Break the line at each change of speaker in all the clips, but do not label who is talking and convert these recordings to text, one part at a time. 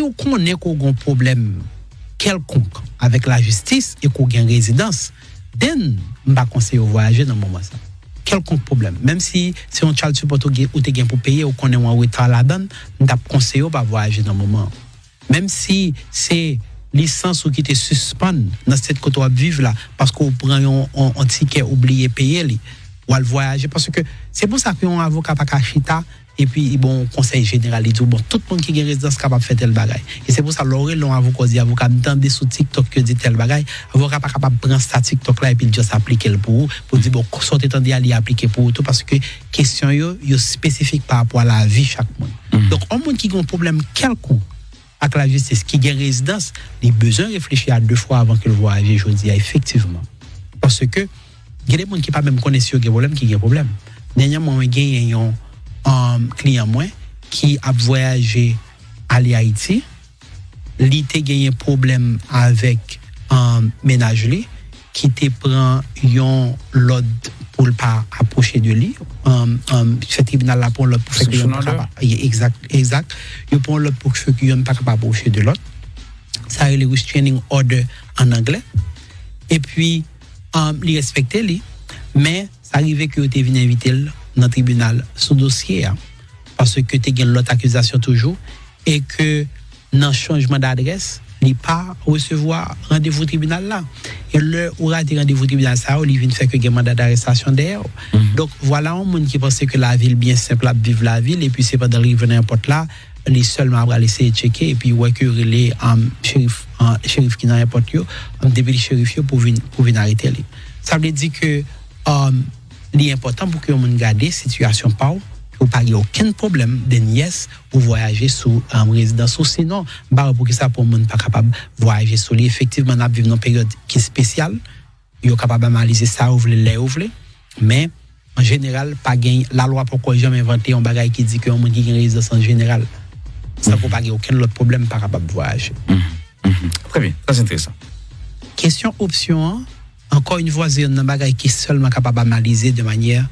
vous connaissez qu'on a un problème quelconque avec la justice et qu'on a une résidence, then je ne conseille de voyager dans le moment ça. Quelconque problème. Même si c'est un child support ou tu as pour payer ou qu'on est en retard là-dedans, je conseille de voyager dans le moment. Même si c'est licence ou qui te suspend dans cette côté où vivre là, parce qu'on prend un ticket oublié payer, ou à voyager. Parce que c'est pour ça qu'un avocat pas chita. Et puis, bon, conseil général, il dit, bon, tout le monde qui a une résidence capable de faire tel bagaille. Et c'est pour ça, l'oreille, l'avocat dit, avocat, m'entendez sous TikTok que dit tel bagaille, avocat pas capable de prendre ça TikTok là et puis juste appliquer le pour dire, bon, sortez tandis à appliquer pour tout, parce que question yo spécifique par rapport à la vie chaque monde. Donc, un monde qui a un problème quelconque avec la justice, qui a une résidence, il a besoin de réfléchir à 2 fois avant que le voyage, je dis, effectivement. Parce que, il y a des gens qui pas même connaissent qu'il y a problème, qui a un problème. Dernièrement, il y a un client moi qui a voyagé à Haïti, il a gagné un problème avec un ménage qui te prend l'ordre pour ne pas approcher de lui. Ce tribunal là pour l'autre pour faire que il pas exact. Il prend l'autre pour faire que il pas capable approcher de l'autre. Ça est le restraining order en anglais. Et puis il respectait lui, mais ça arrivait que tu venu inviter dans le tribunal sous dossier parce que tu as l'autre accusation toujours et que dans le changement d'adresse il n'est pas recevoir rendez-vous au tribunal là et le aura des rendez-vous au tribunal ça il vient faire que un mandat d'arrestation derrière. Donc voilà un monde qui pense que la ville bien simple à vivre la ville et puis c'est pas d'arriver n'importe là les seulement à laisser checker et puis ouais que les shérif qui n'importe yo depuis le shérif pour venir arrêter lui. Ça veut dire que l'important pour que on garde situation pas ou pas aucun problème de nièce ou voyager sous résidence ou sinon pour que ça pour monde pas capable voyager sous effectivement n'a vivre une période qui est spéciale yo capable d'analyser ça ouvrir mais en général pas gain la loi pourquoi jamais inventé un bagage qui dit que on monde qui gagne résidence en général ça pour pas aucun autre problème pas capable voyager.
Très bien, très intéressant.
Question option encore une fois, c'est un bagage qui est seulement capable d'analyser de manière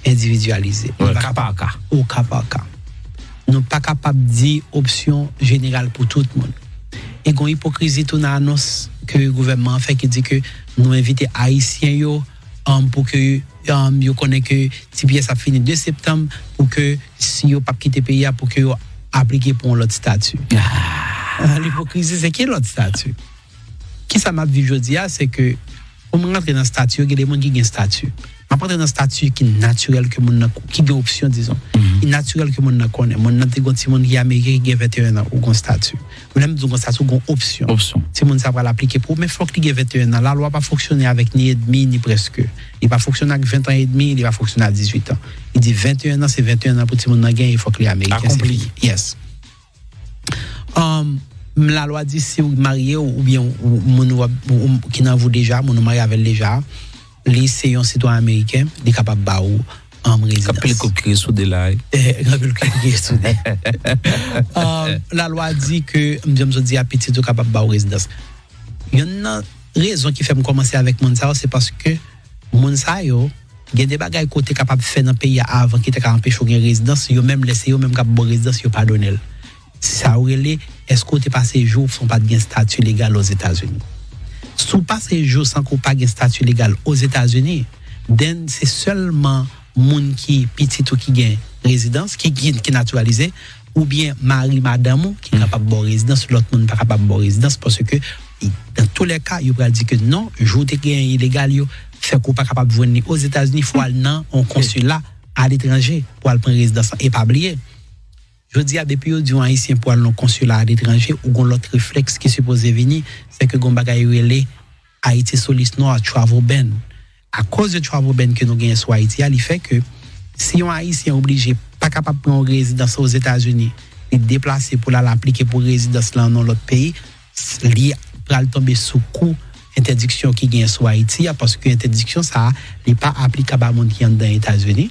individualisée.
Au cas par cas.
Au cas par cas. Nous ne sommes pas capables de dire option générale pour tout le monde. Et il y a une hypocrisie tout dans l'annonce que le gouvernement fait qui dit que nous invitons les Haïtiens pour que vous connaissez que si pièce a fini 2 septembre pour que si vous ne pas quitter le pays pour que vous appliquez pour l'autre statut. L'hypocrisie, c'est quel autre statut? Qui ça m'a vu aujourd'hui, c'est que pour rentrer dans le statut, il y a des gens qui ont un statut. On rentrer dans un statut qui est naturel, qui a une option, disons. Qui est naturel que mon connaît. Mon n'a pas de monde qui est américain qui a 21 ans ou un statut. Ou même un statut ou une option. Si mon ça va l'appliquer pour, mais il faut qu'il ait 21 ans. La loi va pas fonctionner avec ni et demi ni presque. Il va fonctionner avec 20 ans et demi, il va fonctionner à 18 ans. Il dit 21 ans, c'est 21 ans pour tout le monde il faut qu'il ait américain.
Accompli.
Yes. La loi dit si vous mariez ou bien qui n'en vous déjà, mon marié avec déjà, les c'est un citoyen américain, il est capable de baou en résidence.
Capable de sous de là.
La loi dit que je dis à petit tout capable de baou résidence. Il y a une raison qui fait me commencer avec mon ça, c'est parce que mon ça yo il y a des bagages côté capable de faire dans le pays avant qui était capable d'empêcher une résidence, yo même laissé yo même capable de résidence, yo pas donner. Ça aurait est-ce que tu passes jour sans pas de statut légal aux États-Unis. Si tu passes jour sans qu'on pas de statut légal aux États-Unis, then c'est seulement moun qui petit ou qui gagne résidence qui naturalisé ou bien mari madame qui est capable de résidence, l'autre monde pas capable de résidence parce que dans tous les cas, il va dire que non, jour te gagne illégal yo fait qu'on pas capable de venir aux États-Unis, faut aller dans un consulat à l'étranger pour aller prendre résidence et pas oublier. Je dis à des pays du haïtien pour aller dans consulat à l'étranger ou l'autre réflexe qui est supposé venir, c'est que gon bagay relé Haïti Solis Noir travel ban. À cause de travel ban que nous gagnons sur Haïti, il fait que si un haïtien obligé pas capable de prendre résidence aux États-Unis et déplacer pour l'appliquer pour résidence dans l'autre pays, il va tomber sous coup interdiction qui gagne sur Haïti parce que interdiction ça n'est pas applicable à monde qui est dans les États-Unis.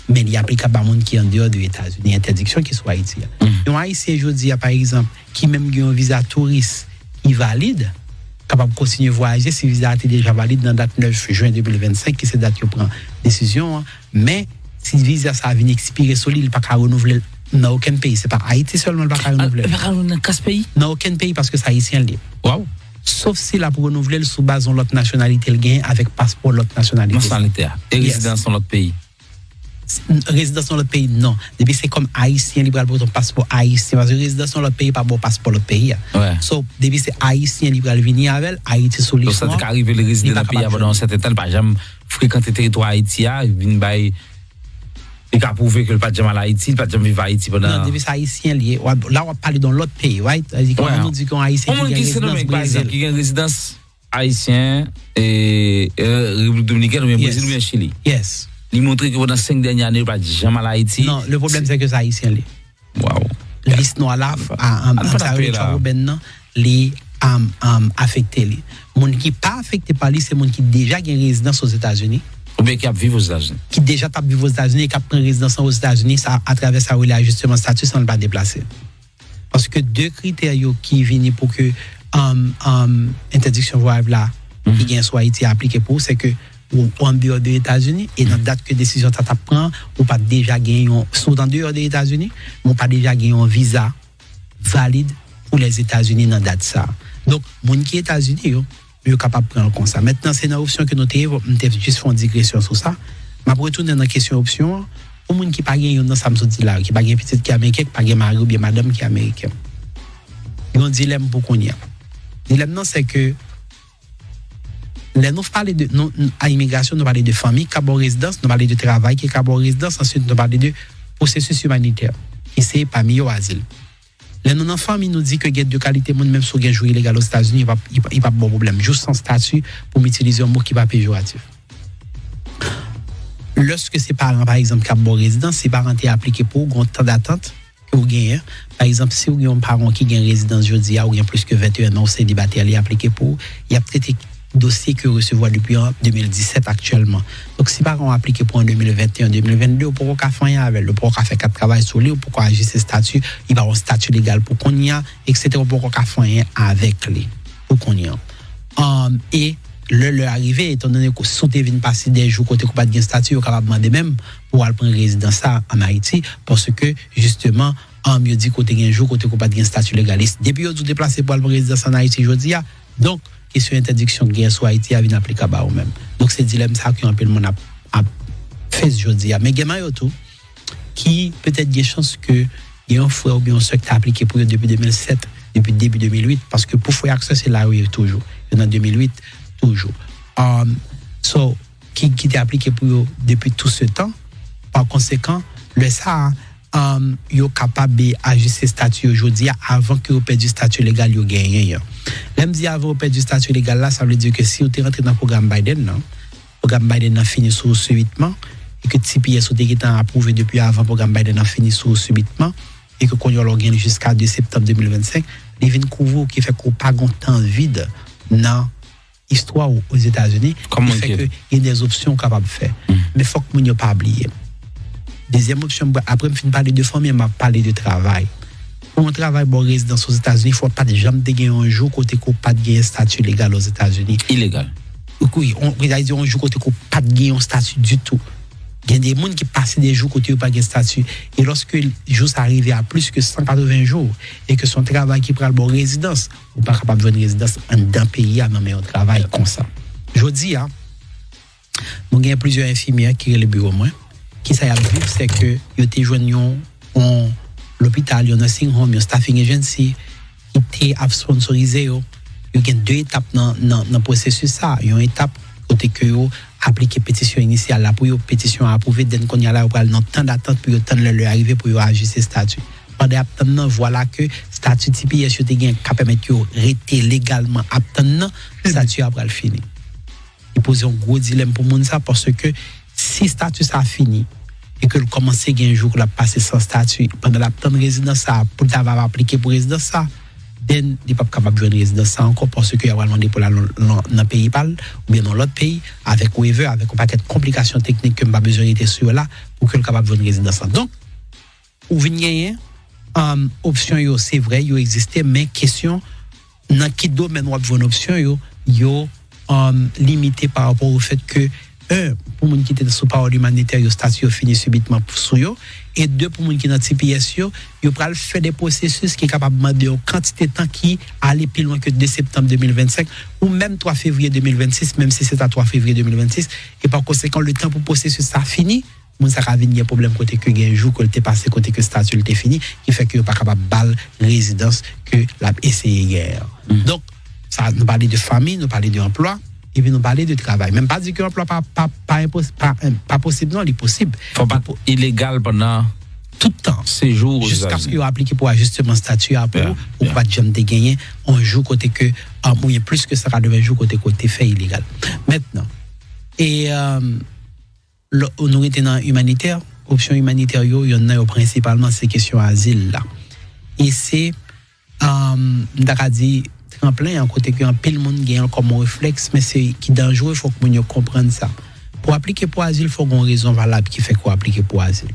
Mais il est applicable à monde qui est en dehors des États-Unis, interdiction qui soit Haïti. Donc haïtien aujourd'hui par exemple qui même a un visa touriste qui valide capable de continuer à voyager si le visa est déjà valide dans la date 9 juin 2025 qui c'est date qui prend décision mais si le visa ça vient expirer sur l'île pas qu'à renouveler Dans aucun pays, c'est pas Haïti seulement pas renouveler.
Dans 4 pays?
Dans aucun pays parce que c'est haïtien libre.
Waouh.
Sauf si la pour renouveler le sous base de l'autre nationalité le gain avec passeport l'autre nationalité.
Nationalité. Et résidence dans l'autre pays.
Résidence dans l'autre pays, non. Depuis c'est comme haïtien libre pour ton passeport haïtien. Parce que résidence dans l'autre pays, pas bon passeport l'autre pays.
Ouais.
So, depuis c'est haïtien libre venir avec Haïti solution.
Donc ça t'est arrivé les résidents dans le pays pendant un certain temps, pas jamais fréquenter le territoire haïtien, vinn bay. Il a prouvé que le pas de jamais à Haïti, le pas de jamais vivre à Haïti pendant.
Non, depuis c'est haïtien lié. Là, on va parler dans l'autre pays, right? Quand on dit qu'on haïtien qui a résidence Brésil.
Qui a résidence haïtien et République dominicaine ou bien Brésil ou bien Chili.
Yes.
Il montre que pendant 5 dernières années, il pas jamais à Haïti.
Non, le problème c'est que c'est haïtien lié.
Waouh.
Liste noire là, les affecté li. Moun qui pas affecté par lui, c'est moun qui déjà gagne résidence aux États-Unis.
Ou bien qui a vécu aux États-Unis.
Qui déjà t'a vécu aux États-Unis et qui a pris résidence aux États-Unis, ça à travers ça où il a ajustement statut sans ne pas déplacer. Parce que deux critères qui viennent pour que interdiction voyage là qui gagne soit Haïti appliqué pour, c'est que ou en dehors des États-Unis et dans date que décision ça prend ou pas déjà gagné soit en dehors des États-Unis ou pas déjà gagné un visa valide pour les États-Unis dans date ça. Donc moun qui États-Unis yo capable prendre comme ça. Maintenant c'est une option que nous t'ai juste faire une digression sur ça. M'a retourner dans question option pour moun qui pas gagné dans ça me dit là qui pas gagné petite qui américain qui pas gagné mari ou bien madame qui américain. Il y a un dilemme pour qu'on y a. Dilemme non c'est que là, nous parlons de à immigration, nous parlons de famille, qui a résidence, nous parlons de travail, qui a résidence, ensuite nous parlons de processus humanitaire, qui c'est parmi eux asile. Là, nous, dans la famille, nous dit que il y a de qualité, même si on a joué illégal aux États-Unis, il n'y a pas de bon problème. Juste sans statut pour m'utiliser un mot qui n'est pas péjoratif. Lorsque ces parents, par exemple, qui ont bon résidence, ces parents sont appliqués pour un temps d'attente que vous gagnez. Par exemple, si vous avez un parent qui a une résidence jeudi, ou bien plus que 21 ans, c'est célibataire, il est appliqué pour, il y a peut-être dossier que recevoir depuis en 2017 actuellement. Donc, si par exemple appliqué pour en 2021, 2022, pourquoi qu'on fait rien avec le pourquoi qu'on fait 4 travail sur lui, ou pourquoi agir ses statuts, il va avoir un statut légal pour qu'on y a, etc. Pourquoi qu'on fait rien avec lui, pour qu'on y a. Et le arrivé, étant donné que si tu viens passer des jours côté qu'on pas de statut, on est capable de demander même pour aller prendre résidence en Haïti, parce que justement, mieux dit côté un jour côté qu'on pas de statut légaliste. Depuis que tu déplacé pour aller prendre résidence en Haïti, je dis, donc, question interdiction de guerre sur Haïti a vient applicable à eux-mêmes. Donc c'est dilemme ça qui un peu le monde a fait aujourd'hui. Mais il y a tout qui peut-être des chances que il y a un frère ou bien un soeur qui a appliqué pour eux depuis 2007, depuis début 2008 parce que pour faire accès c'est là où il est toujours. Dans 2008 toujours. Qui était appliqué pour eux depuis tout ce temps. Par conséquent, le ça yo capable d'ajuster statut aujourd'hui avant que vous perdiez statut légal yo gagné. Même si avant vous perdiez statut légal là, ça veut dire que si vous êtes rentré dans le programme Biden, le programme Biden a fini sur subitement et que TPS ou été approuvé depuis avant le programme Biden a fini sur subitement et que qu'on y a gagné jusqu'à 2 septembre 2025, il vient couvrir qui fait qu'on pas grand temps vide dans l'histoire aux États-Unis, qui fait que il y a des options capables de faire. Mais faut que vous ne pas oublier. Deuxième option, après je finis parler de famille, je vais parler de travail. Pour un travail bon résidence aux États-Unis, il ne faut pas de jamais gagner un jour côté qu'on pas de statut légal aux États-Unis.
Illégal.
Oui, on peut dire un jour côté qu'on pas de gagner un statut du tout. Il y a des gens qui passent des jours côté pas de statut. Et lorsque le jour arrive à plus que 180 jours et que son travail qui prend le bon résidence, ou pas capable de une résidence dans pays à même un travail comme ça. Je dis, il y a plusieurs infirmières qui sont le bureau moi. Qui ça y a vu, c'est que ils étaient joignons l'hôpital, il y a un nursing home, il y a un staffing agency qui était sponsorisé. Il y a 2 étapes dans le processus ça. Il y a une étape côté que yo appliquer pétition initiale là pour yo pétition approuvée dès qu'on y a là pour dans temps d'attente pour attendre le arriver pour yo ajuster statut. Pendant attendre voilà que statut TPS yo te gain cap permettre yo rester légalement attendre statut après le fini. Il pose un gros dilemme pour monde ça parce que si statut ça fini et que le commencer un jour la passer sans statut pendant la temps de résidence ça pour t'avoir appliqué pour résidence ça then il pas capable de résidence ça encore parce que il va demander pour dans pays pal ou bien dans l'autre pays avec waiver avec un paquet de complications techniques que m'a besoin d'être sur là pour que le capable de résidence ça. Donc ou venir option yo c'est vrai yo existait mais question dans quel domaine on a une option yo limité par rapport au fait que un, pour les gens qui étaient sous parole humanitaire, le statut fini subitement sous eux. Et deux, pour les gens qui sont dans TPS, ils peuvent faire des processus qui sont capables de demander une quantité de temps qui allait plus loin que 2 septembre 2025 ou même 3 février 2026, même si c'est à 3 février 2026. Et par conséquent, le temps pour le processus ça fini. Mon ça va venir problème côté que un jour que t'es passé côté que statut était fini qui fait que pas capable balle résidence que l'a essayé hier. Donc ça nous parler de famille, nous parler d'emploi et puis nous parler de travail. Même pas dire que l'emploi pas possible, non, il est possible.
Faut pas illégal pendant
tout le temps.
Séjour
jusqu'à ce qu'il a appliqué pour ajustement statut pour pas jamais de gagner un jour côté que il y a plus que ça 20 jours côté fait illégal. Maintenant et nous étions dans humanitaire, option humanitaire, il y en a principalement ces questions asile là. Et c'est, d'accord dit, tremplin, en côté que un pile monde gagne comme un réflexe, mais c'est qui dangereux, il faut que nous comprenions ça. Pour appliquer pour asile, il faut une raison valable qui fait quoi appliquer pour asile.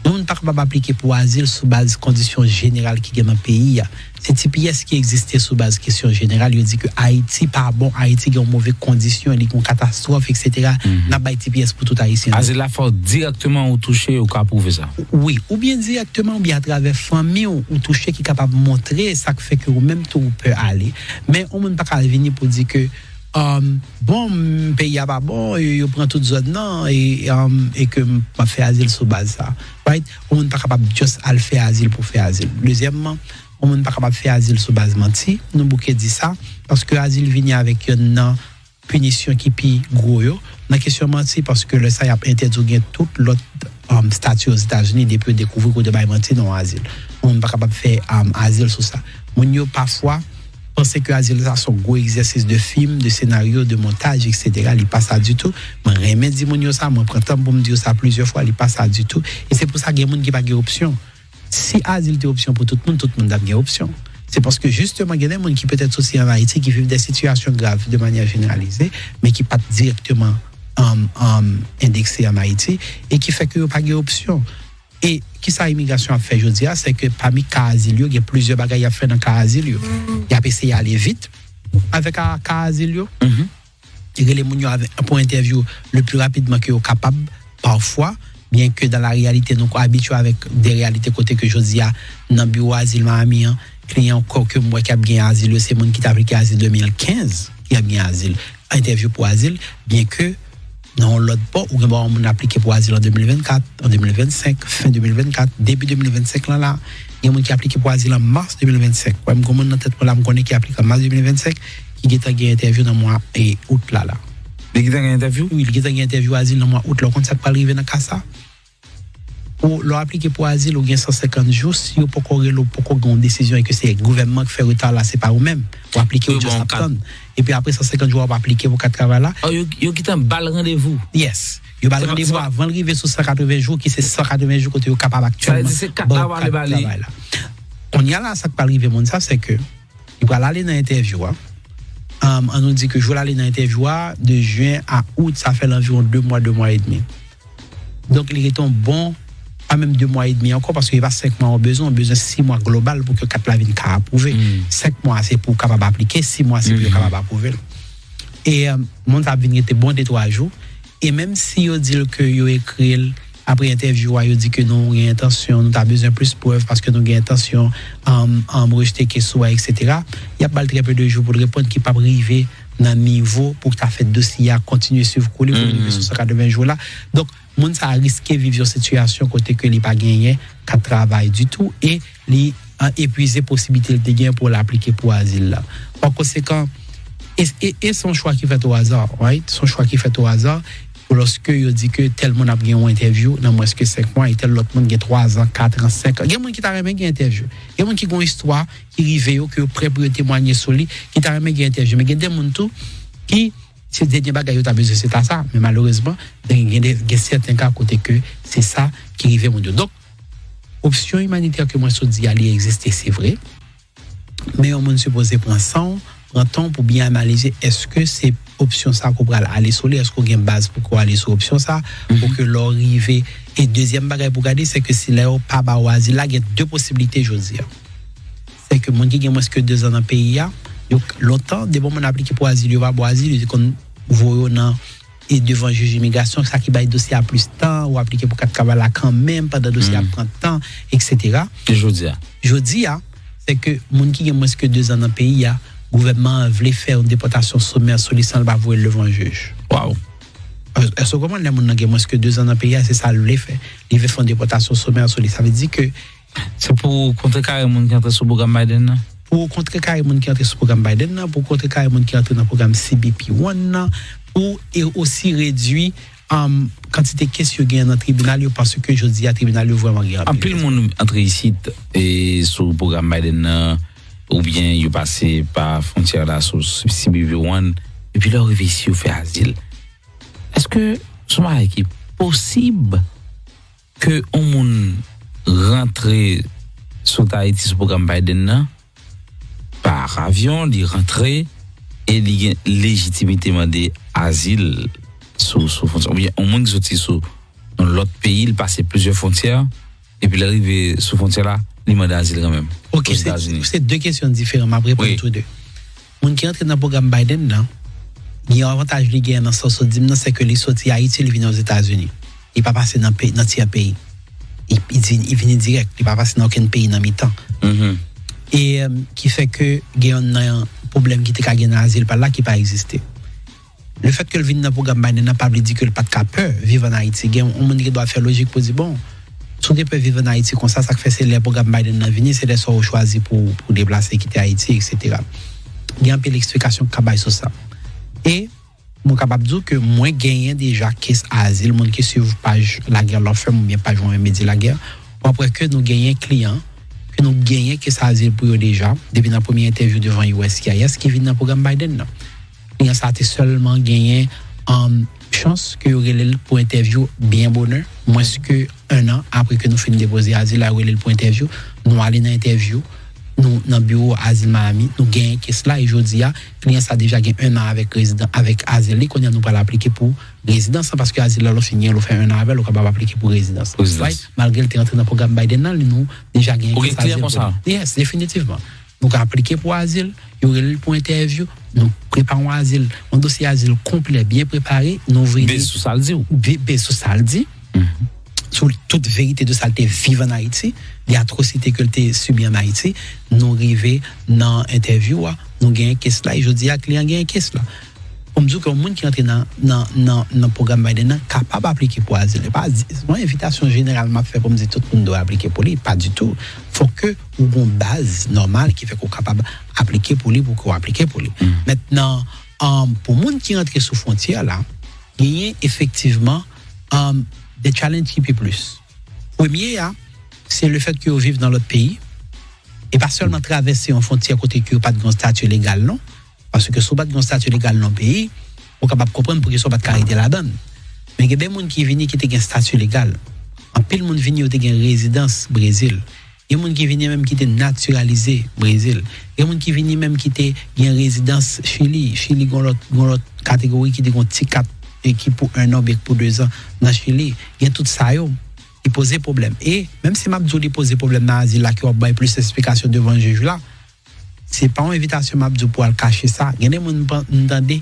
Nous ne pouvons pas appliquer pour asile sous base conditions générales qui gagnent dans le pays. C'est TPS qui existait sous base question générale. Il dit que Haïti pas bon, Haïti a une mauvaise condition, il y a une catastrophe, etc. N'a pas TPS pour tout Haïtien.
Asile là faut directement ou toucher ou qu'à prouver ça.
Oui, ou bien directement, ou bien à travers famille ou toucher qui est capable de montrer ça fait que même tout peut aller. Mais on ne peut pas venir pour dire que bon pays a pas bon il prend toute zone non et que m'a fait asile sous base ça right on n'est pas capable juste à faire asile pour faire asile. Deuxièmement on n'est pas capable faire asile sous base menti nous bouquet dit ça parce que asile vient avec une punition qui pi gros yo la question menti parce que le ça y a interdit tout l'autre statut aux États-Unis depuis découvrir que de bail menti non asile on n'est pas capable faire asile sur ça mon yo parfois penser que asile ça sont gros exercice de film, de scénario, de montage, etc. Il passe ça du tout. Moi remets dit mon ça, moi prends temps pour me dire ça plusieurs fois, il passe ça du tout. Et c'est pour ça qu'il y a des gens qui pas de option. Si asile est option pour tout le monde a une option. C'est parce que justement il y a des gens qui peut-être aussi en Haïti qui vivent des situations graves de manière généralisée, mais qui pas directement indexés en Haïti et qui fait qu'il n'y a pas d'option. Et qui ça immigration a fait aujourd'hui, c'est que parmi cas asile, il y a plusieurs bagages à faire dans cas asile. Il y a essayé d'aller vite avec cas asile. Et les gens pour interview le plus rapidement que capable parfois, bien que dans la réalité nous sommes habitués avec des réalités côté que aujourd'hui dans bureau asile Miami, client encore que moi qui a bien asile, c'est monde qui t'a appliqué asile 2015 qui a bien asile, interview pour asile, bien que non, l'autre pas, ou on a appliqué pour asile en 2024, en 2025, fin 2024, début 2025, là, il y a des gens qui a appliqué pour asile en mars 2025. Moi, je connais tête pour la qui applique en mars 2025, qui a une interview dans le mois août là.
Il y a une interview?
Oui, il y a une interview asile dans le mois août là, quand ça peut arriver dans le cas ça. Pour l'appliquer pour asile, il y a 150 jours, si vous pouvez une décision et que c'est le gouvernement qui fait retard là, c'est pas vous-même. Vous appliquez au juste attendre. Et puis après 150 jours, vous appliquer pour 4 travail là.
Oh, vous quittez un bal rendez-vous.
Yes. Vous avez rendez-vous avant d'arriver sur 180 jours, qui c'est 180 jours que vous êtes capable actuellement.
C'est 4 avoir le balai.
On y a là, ça qui peut arriver, ça, c'est que, il va aller dans l'interview. On nous dit que je vais aller dans l'interview de juin à août, ça fait environ 2 mois et demi. Donc, il est un bon. Pas même 2 mois et demi encore parce qu'il va 5 mois au besoin 6 mois global pour que 4 lavines capable approuver. 5 mois c'est pour capable appliquer, 6 mois c'est pour capable approuver. Et mon ça venir était bon de 3 jours et même si on dit que yo écrit après interview yo dit que non il y a intention nous a besoin plus preuve parce que nous avons intention rejeter question etc. Il y a pas très peu de jours pour répondre qui pas arriver dans niveau pour que tu fait dossier à continuer suivre couler pour arriver sur 180 jours là. Donc moun ça a risqué vivre une situation côté que il pas gagné qu'à travail du tout et li épuiser possibilité de gagner pour l'appliquer pour asile là. Par conséquent et son choix qui fait au hasard, right? Son choix qui fait au hasard lorsque il dit que tel monde a gagné une interview dans moins que 5 mois et tel l'autre monde a 3 ans, 4 ans, 5 ans. Il y a monde qui t'a remis une interview. Il y a monde qui ont une histoire qui rive que prêt pour témoigner sur lui qui t'a remis une interview mais il y a des monde tout qui c'est des bagages que tu as besoin c'est ça mais malheureusement il y a certains cas côté que c'est ça qui arrive mon Dieu. Donc option humanitaire que moi je dis aller exister c'est vrai mais on m'a supposé prendre temps pour bien analyser est-ce que c'est option ça qu'on va aller sur est-ce qu'on a une base pour qu'on aller sur option ça pour que l'arrivée et deuxième bagage pour garder c'est que si là pas ba asile là il y a 2 possibilités je dis c'est que mon qui a moins que 2 ans dans le pays longtemps des moments on appliqué pour asile va pour asile qu'on voit dans et devant le juge d'immigration, ça qui va être dossier à plus de temps, ou appliqué pour 4 cabala quand même, pendant le dossier à prendre temps, etc.
Et
je dis, c'est que moun qui a moins que 2 ans dans le pays, le gouvernement voulait faire une déportation sommaire sur les sans le devant le juge.
Waouh!
Est-ce que comment les gens qui ont moins que 2 ans dans le pays, c'est ça le voulait faire? Ils veulent faire une déportation sommaire sur les. Ça veut dire que.
C'est pour contrecarrer les gens qui entrent sur le programme Biden?
Pour contrecarrer les gens qui entrent sur le programme Biden, pour contrecarrer les gens qui entrent dans le programme CBP-1, pour aussi réduire la quantité de questions dans le tribunal, parce que je dis à tribunal vraiment grave.
En plus, le monde entre ici et sur le programme Biden, ou bien il passe par frontière là sur CBP-1, et puis là, il arrive ici, il fait asile. Est-ce que c'est possible que on rentre sur Haïti sur le programme Biden par avion, il rentre et il légitimement des asiles sur frontière. Ou bien on monde qui sorti dans l'autre pays, il passe plusieurs frontières et puis il arrive sur frontière là, il demande asile quand même.
OK, c'est 2 questions différentes, après pour tous deux. Moun qui rentre dans le programme Biden là, il y a un avantage qui gagne dans ce sens, c'est que les sorties Haïti, ils viennent aux États-Unis. Il ne pas passer dans tiers pays. Il vient direct, il ne pas passer dans aucun pays dans mi-temps. Et qui fait que il y a un problème qui est gagné dans l'asile par là qui pas existé. Le fait que le vient dans le programme Biden n'a pas dit que le pas de peur vivre en Haïti. Il y a un monde qui doit faire logique pour dire bon, si on peut vivre en Haïti comme ça fait c'est le programme Biden n'a venu, c'est les sorts choisis pour déplacer, quitter Haïti, etc. Il y a un peu l'explication qui a sur ça. Et je suis capable de dire que moi, j'ai déjà caisse asile, le monde qui suit page la guerre, l'enfer, ou bien page ou média la guerre. Après que nous gagnons clients, que nous gagnons caisse asile pour eux déjà, depuis la première interview devant USCIS, qui vient dans le programme Biden. Client, ça a seulement gagné chance que vous pour interview bien bonheur, moins que 1 an après que nous finissons de déposer asile, là, pour interview, nous allons dans l'interview. Nous dans le bureau Asile Miami nous gagnons qu'est-ce là et aujourd'hui client ça déjà gagné 1 an avec résident avec Asile qu'on nous pas l'appliquer pour résidence parce que Asile là fini on fait 1 an avec on capable appliquer pour résidence malgré le rentré dans le programme Biden là nous déjà gagné
comme ça
yes définitivement nous appliquer pour asile il y aurait pour interview nous préparons asile un dossier asile complet bien préparé nous ouvrir
sous saldi ou
sous saldi sur toute vérité de saleté vive en Haïti, des atrocités que tu subi en Haïti, nous arrivons dans l'interview, nous gagnons qu'est-ce là, et je dis à client gagne qu'est-ce là. Comme dit que le monde qui entre dans le programme Biden capable d'appliquer pour asile. Pas mon invitation généralement fait comme dire tout le monde doit appliquer pour lui, pas du tout. Faut que ou une base normale qui fait qu'on capable d'appliquer pour lui pour qu'on applique pour lui. Maintenant pour monde qui entre sous frontière là, il y a effectivement des challenges qui plus plus. Premier, c'est le fait que vous vivez dans l'autre pays et pas seulement traverser une frontière côté que vous pas de statut légal non, parce que si vous pas de statut légal dans le pays, vous capable comprendre pour que vous pas de caractère là-dedans. Mais il y a des gens qui viennent qui ont un statut légal. En pile monde vient qui ont une résidence Brésil. Il y a des gens qui viennent même qui étaient naturalisés Brésil. Il y a des gens qui viennent même qui étaient une résidence Chili. Chili ont l'autre catégorie qui ont un petit cap et qui pour 1 an, pour 2 ans, dans Chili, il y a tout ça, il pose problème. Et même si Mabdou pose problème dans l'asile, là, qui a plus d'explications devant le juge là, c'est pas une invitation Mabdou pour cacher ça. Il y a des gens qui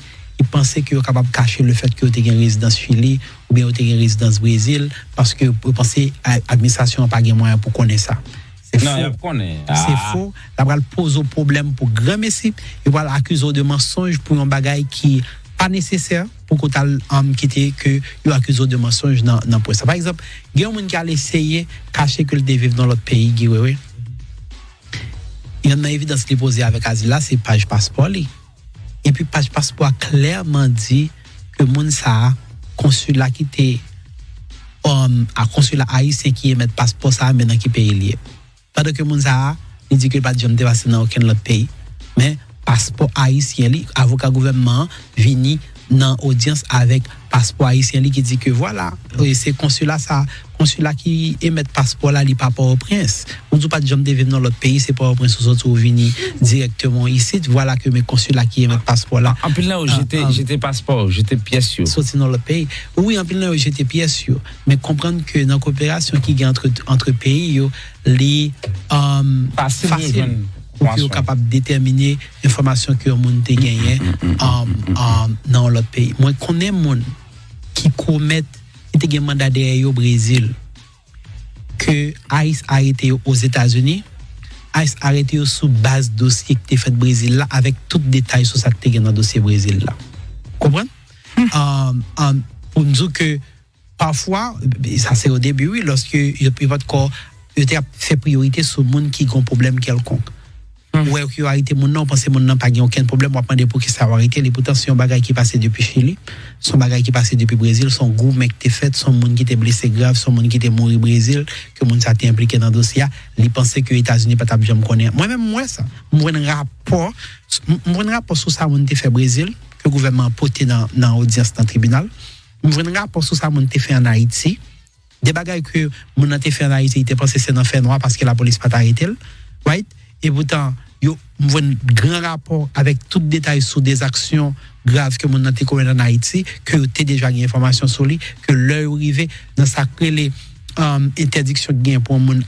pensent qu'ils sont capables de cacher le fait que vous avez une résidence Chili ou bien vous avez une résidence Brésil parce que vous pensez que l'administration n'a pas de moyens pour connaître ça. C'est faux. La va poser problème pour grand messie. Il va l'accuser de mensonge pour un bagage qui pas nécessaire pour qu'on quitter que il accuse de mensonge dans ça. Par exemple, il y a un monde qui a essayé cacher que le vivre dans l'autre pays, oui. Il y a une évidence qui est posée avec asile là, c'est page passeport li. Et puis page passeport clairement dit que monde ça consulat qui était à consulat haïtien qui émet passeport ça maintenant qui pays lié. Pendant que monde ça il dit que pas de jamais dépassé dans aucun autre pays, mais passeport haïtien li avocat gouvernement vini dans audience avec passeport haïtien qui dit que voilà c'est consulat qui émet passeport là li pas Port-au-Prince on dit pas de jamais vivre dans l'autre pays c'est Port-au-Prince ou autres vini directement ici voilà que mes consulats qui émet passeport là
en plus là j'étais passeport j'étais pièce
sorti dans l'autre pays oui en plus là j'étais pièce mais comprendre que dans coopération qui gagne entre pays yo les facile pour qu'ils soient capables de déterminer l'information que le monde a gagné dans l'autre pays. Moi, je connais mon qui commettent, qui ont un mandat derrière au Brésil, que ICE a arrêté aux États-Unis, ICE a arrêté sous base dossier qui était fait au Brésil là, avec tout détail sur ça qui était dans le dossier Brésil là. Comprenez? Pour nous dire que parfois, ça c'est au début, oui, lorsque votre corps fait priorité sur le monde qui a un problème quelconque. Ouais, qui a arrêté mon nom, parce que mon nom n'a pas aucun problème, on va prendre pour que ça a arrêté. Les pourtant, c'est un bagage qui passé depuis Chili, son bagage qui passé depuis Brésil, son groupe mec qui fait, son monde qui était blessé grave, son monde qui était mort au Brésil, que monde ça été impliqué dans le dossier, il pensait que les États-Unis pas table jamais connaître. Moi-même, moi ça, moi un rapport sur ça monde fait Brésil, que le gouvernement a porté dans l'audience dans le tribunal. Moi un rapport sur ça monde fait en Haïti. Des bagages que mon a fait en Haïti, il était pensé c'est dans fait noir parce que la police pas arrêté, right? Et pourtant, yo un grand rapport avec tout détail sur des actions graves que mon a commis en Haïti, que tu as déjà une information sur lui, que l'heure arrivée dans sa les interdiction de gain pour moun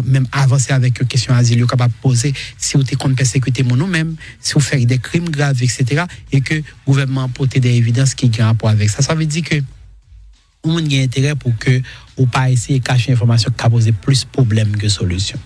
même avancer avec une question asile capable poser si vous êtes contre persécuter mon nous-même, si vous faites des crimes graves, etc. et que le gouvernement porte des évidences qui ont rapport avec ça. Ça veut dire que on a intérêt pour que ou pas essayer de cacher l'information qui a posé plus de problèmes que solutions.